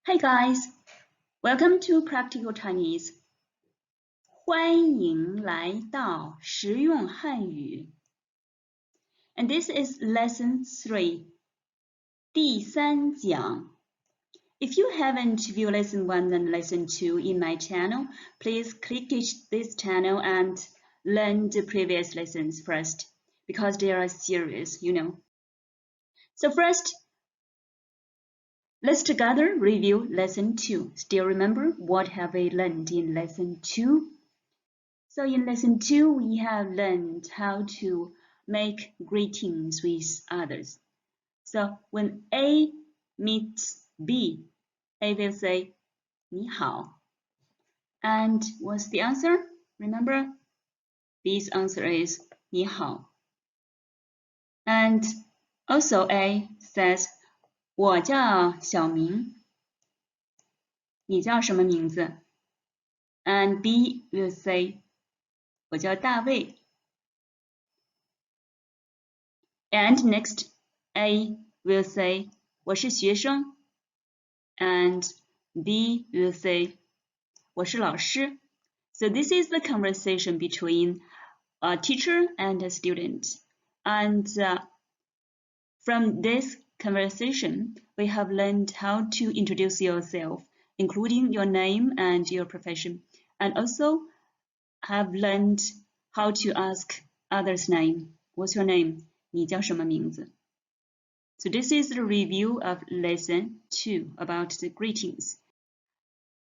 Hey guys, welcome to Practical Chinese. 欢迎来到实用汉语。And this is lesson 3, 第三讲。If you haven't viewed lesson 1 and lesson 2 in my channel, please click this channel and learn the previous lessons first, because they are serious, you know. So first, let's together review lesson 2. Still remember what have we learned in lesson 2? So in lesson 2, we have learned how to make greetings with others. So when A meets B, A will say 你好. And what's the answer? Remember? B's answer is 你好. And also A says 我叫小明. 你叫什么名字? And B will say 我叫大卫. And next, A will say 我是学生. And B will say 我是老师. So this is the conversation between a teacher and a student. And from this conversation, we have learned how to introduce yourself, including your name and your profession, and also have learned how to ask others' name. What's your name? 你叫什么名字? So this is the review of lesson 2 about the greetings.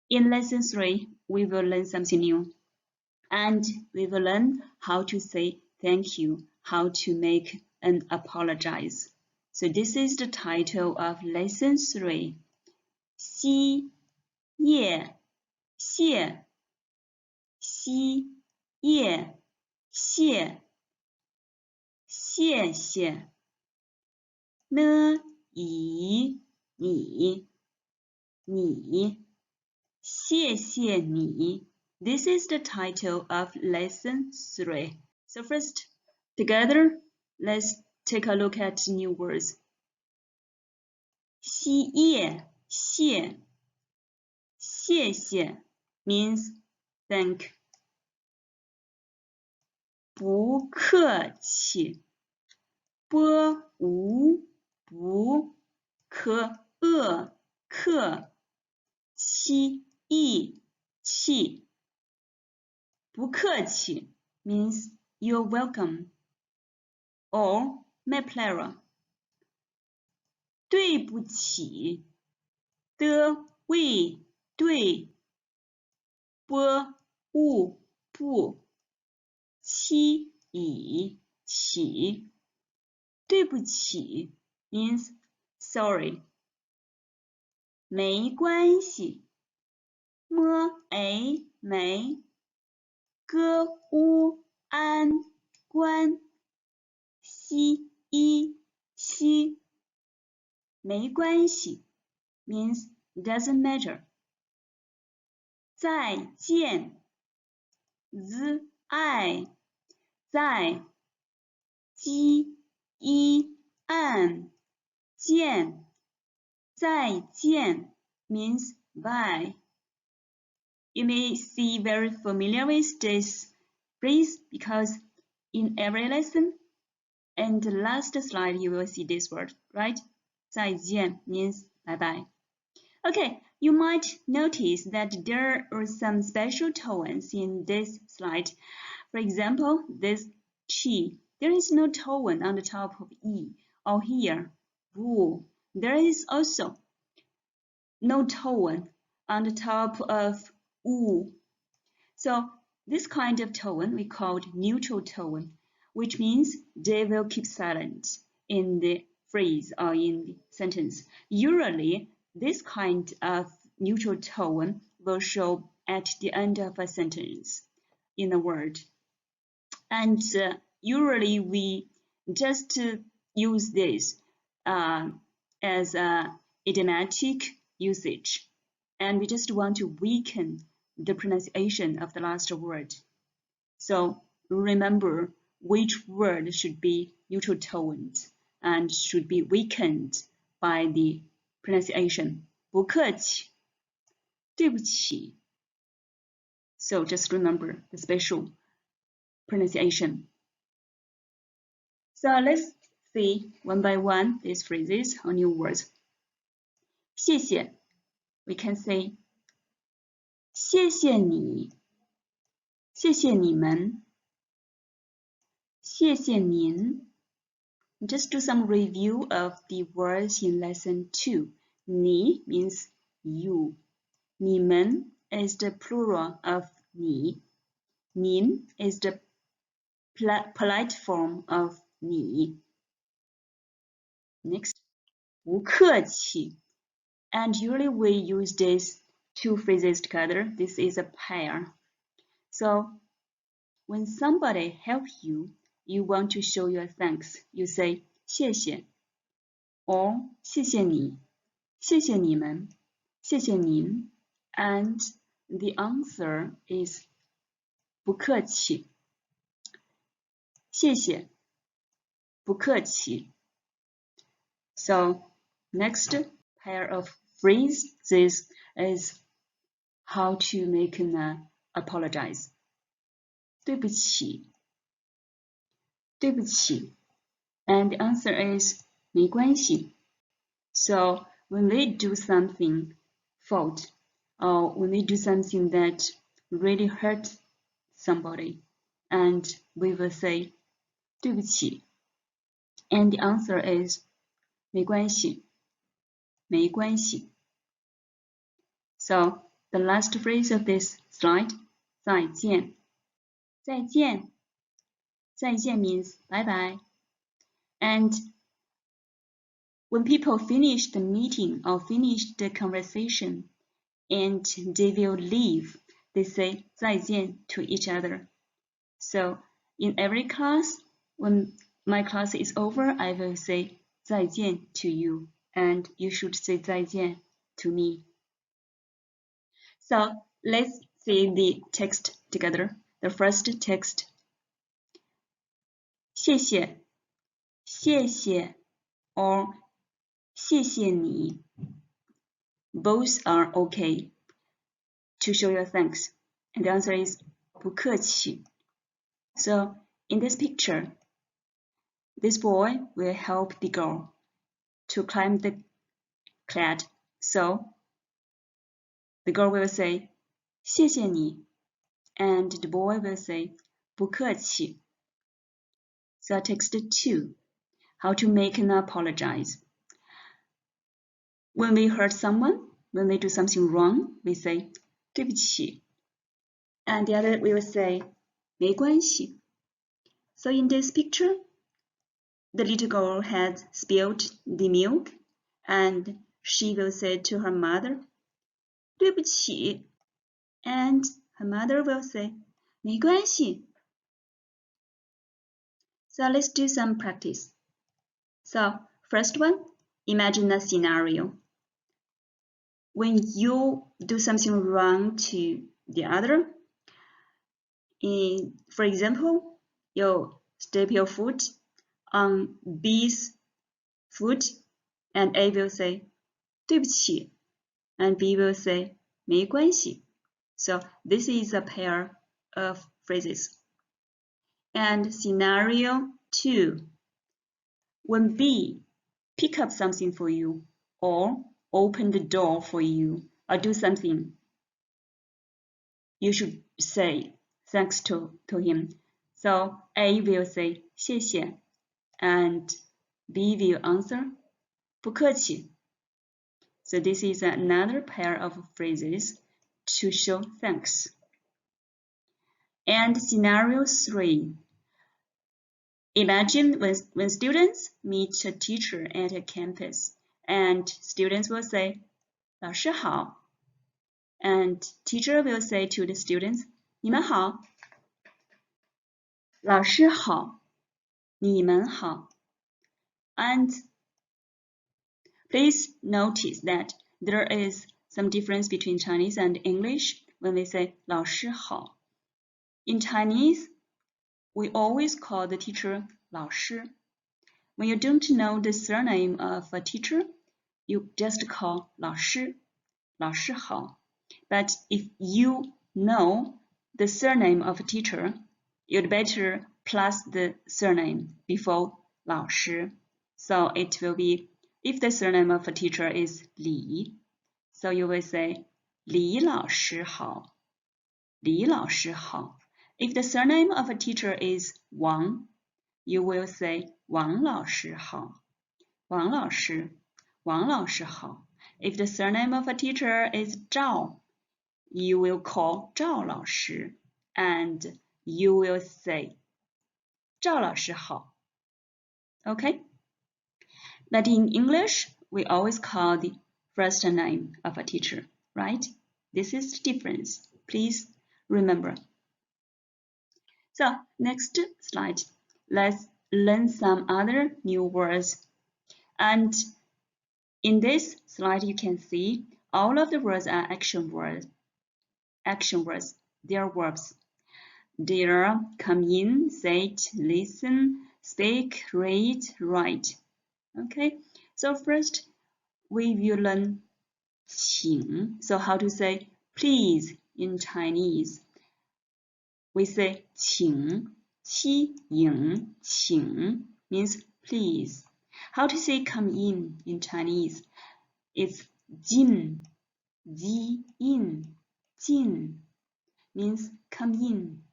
In lesson 3, we will learn something new. And we will learn how to say thank you, how to make an apologize. So this is the title of lesson 3. 谢谢谢谢谢谢谢呢以你谢谢你 This is the title of lesson 3. So first, together, let's take a look at new words. 谢谢 means thank. 不客气不可气不客气 means you're welcome or my pleasure. 对不起的位对不起对不起 means sorry. 没关系没歌乌安关西没关系 means doesn't matter. 再见在再见 means bye. You may see very familiar with this phrase because in every lesson and the last slide you will see this word, right? 再见 means bye bye. Okay, you might notice that there are some special tones in this slide. For example, this chi. There is no tone on the top of E or here. Wu. There is also no tone on the top of U. So this kind of tone we called neutral tone, which means they will keep silent in the phrase or in the sentence. Usually, this kind of neutral tone will show at the end of a sentence in a word. And usually we just use this as a idiomatic usage. And we just want to weaken the pronunciation of the last word. So remember which word should be neutral toned and should be weakened by the pronunciation. 不客气，对不起。So just remember the special pronunciation. So let's see one by one these phrases or new words. 谢谢 we can say 谢谢你，谢谢你们，谢谢您。Just do some review of the words in lesson 2. 你 means you. 你们 is the plural of 你. 您 is the polite form of 你. Next, 不客气. And usually we use these two phrases together. This is a pair. So when somebody helps you, you want to show your thanks. You say 谢谢 or 谢谢你，谢谢你们，谢谢您 and the answer is 不客气，谢谢，不客气。So next pair of phrases is how to make an apologize. 对不起，对不起。And the answer is 没关系。So when they do something fault or when they do something that really hurt somebody, and we will say 对不起。And the answer is 没关系，没关系。So the last phrase of this slide, 再见，再见，再见 means bye bye. And when people finish the meeting or finish the conversation and they will leave, they say 再见 to each other. So in every class, when my class is over, I will say 再见 to you, and you should say 再见 to me. So let's see the text together. The first text. 谢谢，谢谢 or 谢谢你. Both are okay to show your thanks. And the answer is 不客气. So in this picture, this boy will help the girl to climb the clad. So the girl will say 谢谢你 and the boy will say 不客气. So text 2. How to make an apologize. When we hurt someone, when they do something wrong, we say 对不起. And the other we will say 没关系. So in this picture, the little girl had spilled the milk and she will say to her mother 对不起. And her mother will say 没关系. So let's do some practice. So first one, imagine a scenario. When you do something wrong to the other, for example, you step your foot on B's foot, and A will say 对不起, and B will say 没关系. So this is a pair of phrases. And scenario 2, when B pick up something for you or open the door for you or do something, you should say thanks to him. So A will say 谢谢 and B will answer 不客气. So this is another pair of phrases to show thanks. And scenario 3. Imagine when students meet a teacher at a campus and students will say 老师好 and teacher will say to the students 你们好老师好你们好 And please notice that there is some difference between Chinese and English when we say 老师好. In Chinese, we always call the teacher 老师. When you don't know the surname of a teacher, you just call 老师.老师好. But if you know the surname of a teacher, you'd better plus the surname before 老师. So it will be, if the surname of a teacher is Li, so you will say 李老师好. 李老师好. If the surname of a teacher is Wang, you will say 王老师好. 王老师, 王老师好. If the surname of a teacher is Zhao, you will call 赵老师 and you will say 赵老师好. Okay? But in English, we always call the first name of a teacher, right? This is the difference. Please remember. So, next slide. Let's learn some other new words. And in this slide, you can see all of the words are action words. Action words. They are verbs. They are come in, sit, listen, speak, read, write. Okay, so first we will learn 请. So how to say please in Chinese? We say 请, 七迎, 请 means please. How to say come in Chinese? It's 进, 进 in, 进 means come in.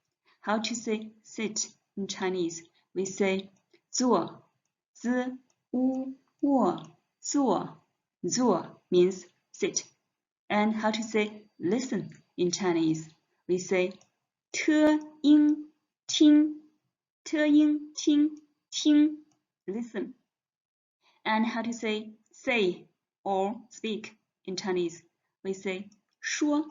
How to say sit in Chinese? We say 坐, 子 u 卧 坐 means sit. And how to say listen in Chinese? We say 特应听 特应听 听 listen. And how to say or speak in Chinese? We say 说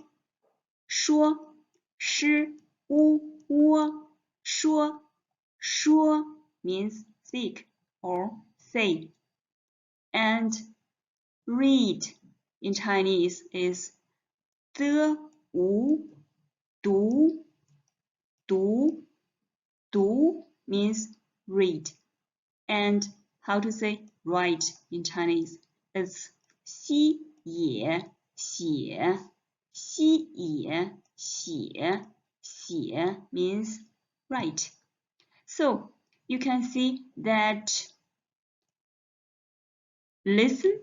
shi 乌 窝 说 means speak or say. And read in Chinese is 的 wu 读 means read. And how to say write in Chinese is 西也写 西也写 means write. So you can see that listen,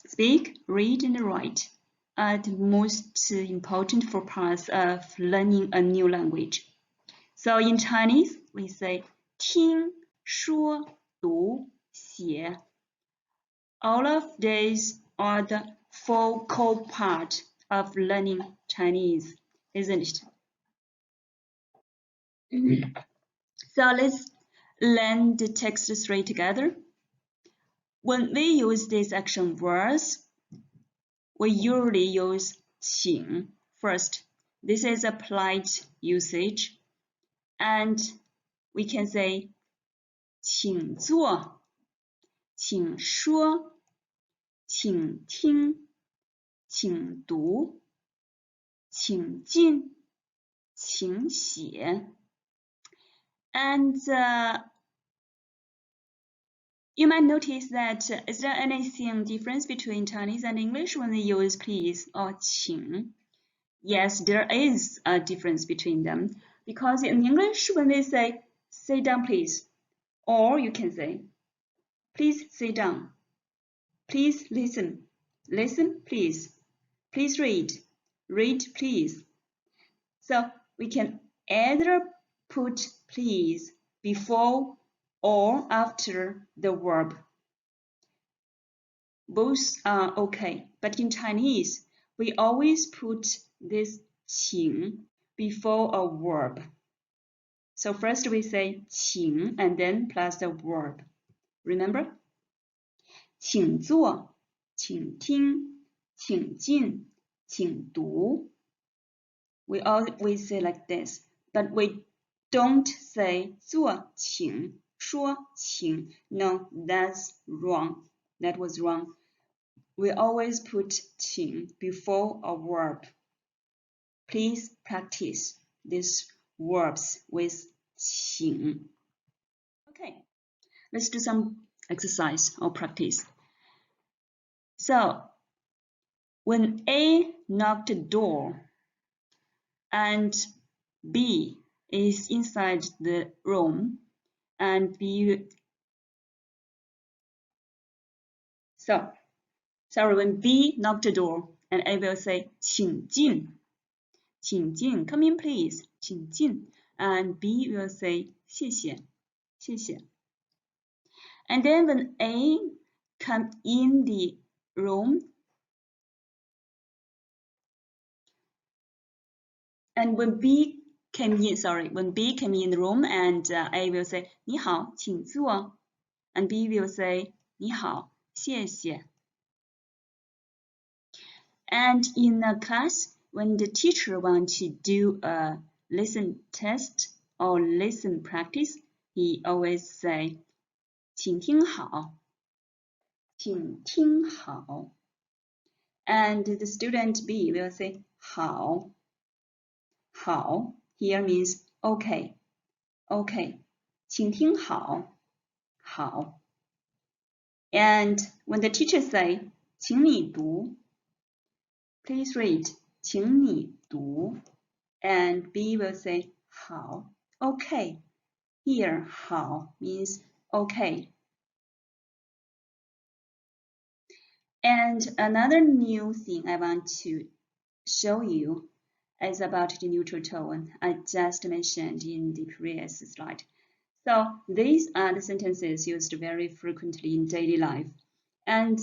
speak, read, and write are the most important for parts of learning a new language. So in Chinese, we say 听说读写. All of these are the focal part of learning Chinese, isn't it? So let's learn the text three together. When we use these action words, we usually use 请 first. This is a polite usage. And we can say 请坐 请说 请听 请读 请进 请写. And you might notice that is there anything difference between Chinese and English when we use please or 请? Yes, there is a difference between them, because in English when we say sit down please, or you can say please sit down, please listen, listen please, please read, read please. So we can either put please before or after the verb. Both are okay, but in Chinese, we always put this 请 before a verb. So first we say 请 and then plus the verb. Remember? 请坐, 请听, 请进, 请读. We always say like this, but we don't say 坐请 说请. No, that's wrong. That was wrong. We always put 请 before a verb. Please practice these verbs with 请. Okay, let's do some exercise or practice. So, When A knocked the door and B is inside the room and when B knocked the door and A will say 请进 请进 come in please 请进 and B will say 谢谢谢谢 and then when A come in the room and when B came in the room and A will say 你好请坐 and B will say 你好谢谢 and in a class when the teacher wants to do a listen test or listen practice he always say 请听好请听好 and the student B will say 好好 here means okay okay 请听好好 and when the teacher say 请你读 please read 请你读 and B will say 好 okay here 好 means okay and another new thing I want to show you is about the neutral tone I just mentioned in the previous slide. So these are the sentences used very frequently in daily life. And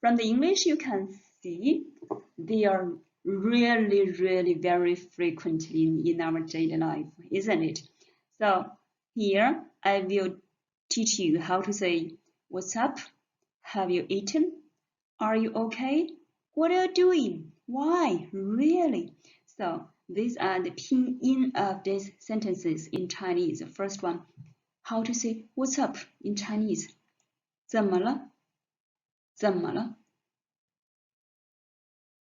from the English, you can see they are really very frequently in our daily life, isn't it? So here I will teach you how to say, what's up? Have you eaten? Are you okay? What are you doing? Why? Really? So these are the pinyin of these sentences in Chinese. First one, how to say what's up in Chinese? 怎么了？怎么了？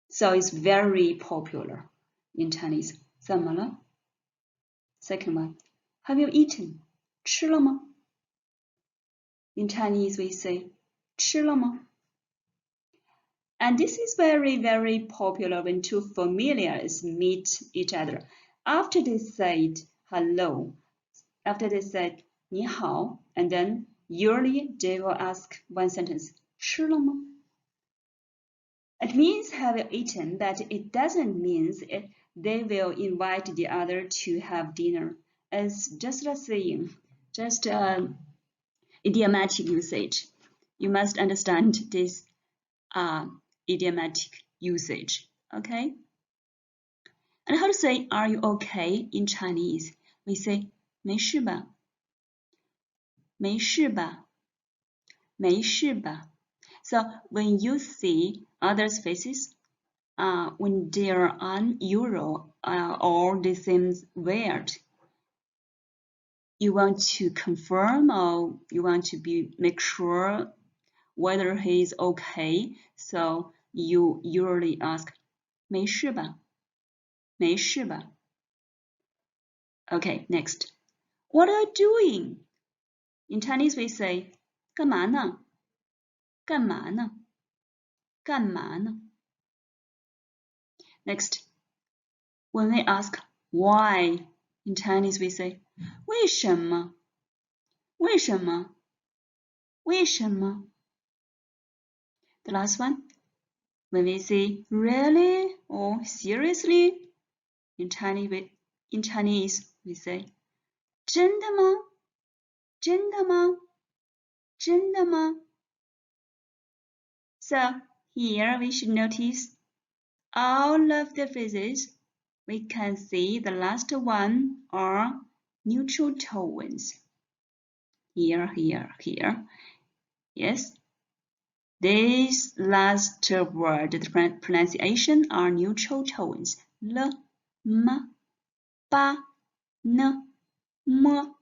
So it's very popular in Chinese. 怎么了？ Second one, have you eaten? 吃了吗？ In Chinese we say 吃了吗？ And this is very popular when two familiars meet each other. After they said hello, after they said 你好, and then usually they will ask one sentence, 吃了吗? It means have you eaten, but it doesn't mean they will invite the other to have dinner. It's just a saying, just idiomatic usage. You must understand this idiomatic usage, okay? And how to say are you okay in Chinese? We say 没事吧没事吧没事吧 So when you see others' faces, when they are unusual or they seem weird, you want to confirm or you want to make sure whether he is okay. So you usually ask 没事吧没事吧 Okay, next. What are you doing? In Chinese we say 干嘛呢干嘛呢干嘛呢 Next, when we ask why, in Chinese we say 为什么为什么为什么 The last one, when we say really or seriously, in Chinese we say 真的吗真的吗真的吗 So here we should notice all of the phrases. We can see the last one are neutral tones. Here. Yes. This last word, the pronunciation are neutral tones. L, m, ba, n, m,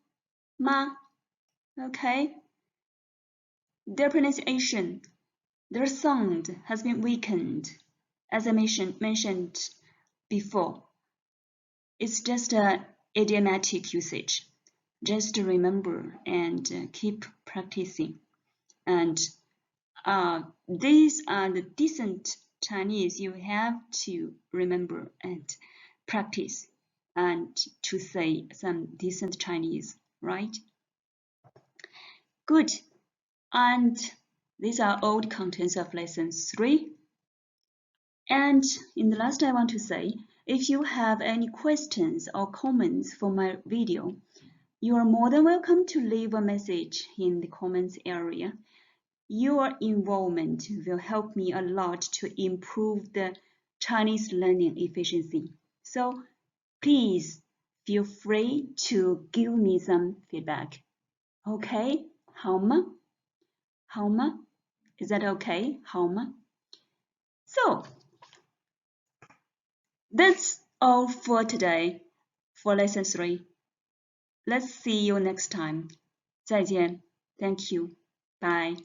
ma. Okay. Their pronunciation, their sound has been weakened, as I mentioned before. It's just an idiomatic usage. Just remember and keep practicing. And these are the decent Chinese, you have to remember and practice and to say some decent Chinese, right? Good. And these are all the contents of lesson 3. And in the last, I want to say, if you have any questions or comments for my video, you are more than welcome to leave a message in the comments area. Your involvement will help me a lot to improve the Chinese learning efficiency. So please feel free to give me some feedback. Okay, 好吗？好吗？ Is that okay? 好吗？ So that's all for today for lesson 3. Let's see you next time. 再见. Thank you. Bye.